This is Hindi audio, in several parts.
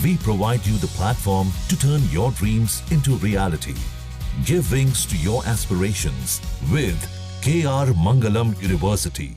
we provide you the platform to turn your dreams into reality. Give wings to your aspirations with KR Mangalam University.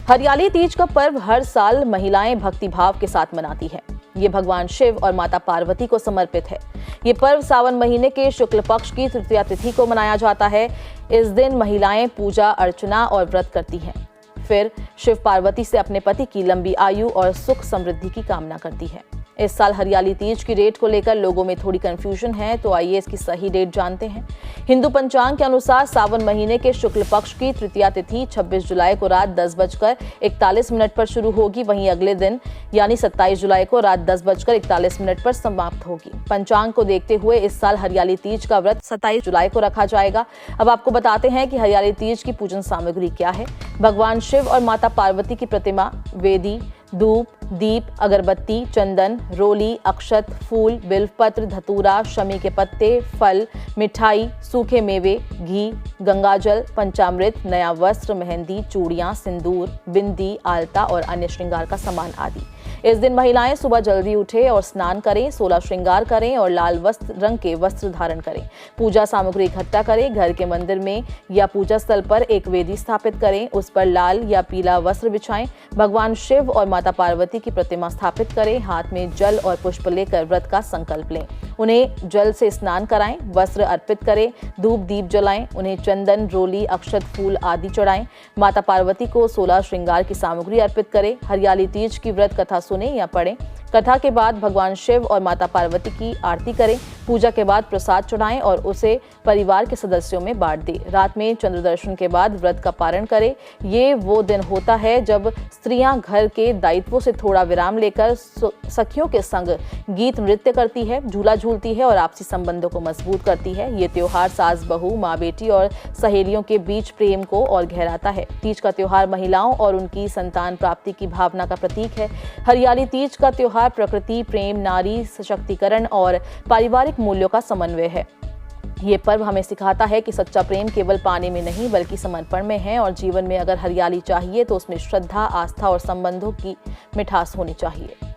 हरियाली तीज का पर्व हर साल महिलाएं भक्ति भाव के साथ मनाती हैं। ये भगवान शिव और माता पार्वती को समर्पित है। ये पर्व सावन महीने के शुक्ल पक्ष की तृतीया तिथि को मनाया जाता है। इस दिन महिलाएं पूजा अर्चना और व्रत करती हैं। फिर शिव पार्वती से अपने पति की लंबी आयु और सुख समृद्धि की कामना करती है। इस साल हरियाली तीज की डेट को लेकर लोगों में थोड़ी कंफ्यूजन है, तो आइए इसकी सही डेट जानते हैं। हिंदू पंचांग के अनुसार सावन महीने के शुक्ल पक्ष की तृतीया तिथि 26 जुलाई को रात 10:41 पर शुरू होगी। वहीं अगले दिन यानी 27 जुलाई को रात 10:41 पर समाप्त होगी। पंचांग को देखते हुए इस साल हरियाली तीज का व्रत 27 जुलाई को रखा जाएगा। अब आपको बताते हैं कि हरियाली तीज की पूजन सामग्री क्या है। भगवान शिव और माता पार्वती की प्रतिमा, वेदी, धूप, दीप, अगरबत्ती, चंदन, रोली, अक्षत, फूल, बिल्वपत्र, धतूरा, शमी के पत्ते, फल, मिठाई, सूखे मेवे, घी, गंगाजल, पंचामृत, नया वस्त्र, मेहंदी, चूड़ियां, सिंदूर, बिंदी, आलता और अन्य श्रृंगार का सामान आदि। इस दिन महिलाएं सुबह जल्दी उठे और स्नान करें, 16 श्रृंगार करें और लाल रंग के वस्त्र धारण करें। पूजा सामग्री इकट्ठा करें। घर के मंदिर में या पूजा स्थल पर एक वेदी स्थापित करें, उस पर लाल या पीला वस्त्र बिछाएं। भगवान शिव और माता पार्वती की प्रतिमा स्थापित करें। हाथ में जल और पुष्प लेकर व्रत का संकल्प लें। उन्हें जल से स्नान कराएं, वस्त्र अर्पित करें, धूप दीप जलाएं, उन्हें चंदन, रोली, अक्षत, फूल आदि चढ़ाएं। माता पार्वती को 16 श्रृंगार की सामग्री अर्पित करें। हरियाली तीज की व्रत कथा सुने या पढ़ें। कथा के बाद भगवान शिव और माता पार्वती की आरती करें। पूजा के बाद प्रसाद चढ़ाएं और उसे परिवार के सदस्यों में बांट दें। रात में चंद्र दर्शन के बाद व्रत का पारण करें। ये वो दिन होता है जब स्त्रियां घर के दायित्वों से थोड़ा विराम लेकर सखियों के संग गीत नृत्य करती है, झूला झूलती है और आपसी संबंधों को मजबूत करती है। ये त्योहार सास बहू, माँ बेटी और सहेलियों के बीच प्रेम को और गहराता है। तीज का त्योहार महिलाओं और उनकी संतान प्राप्ति की भावना का प्रतीक है। हरियाली तीज का त्योहार प्रकृति, प्रेम, नारी सशक्तिकरण और पारिवारिक मूल्यों का समन्वय है। ये पर्व हमें सिखाता है कि सच्चा प्रेम केवल पाने में नहीं बल्कि समर्पण में है और जीवन में अगर हरियाली चाहिए तो उसमें श्रद्धा, आस्था और संबंधों की मिठास होनी चाहिए।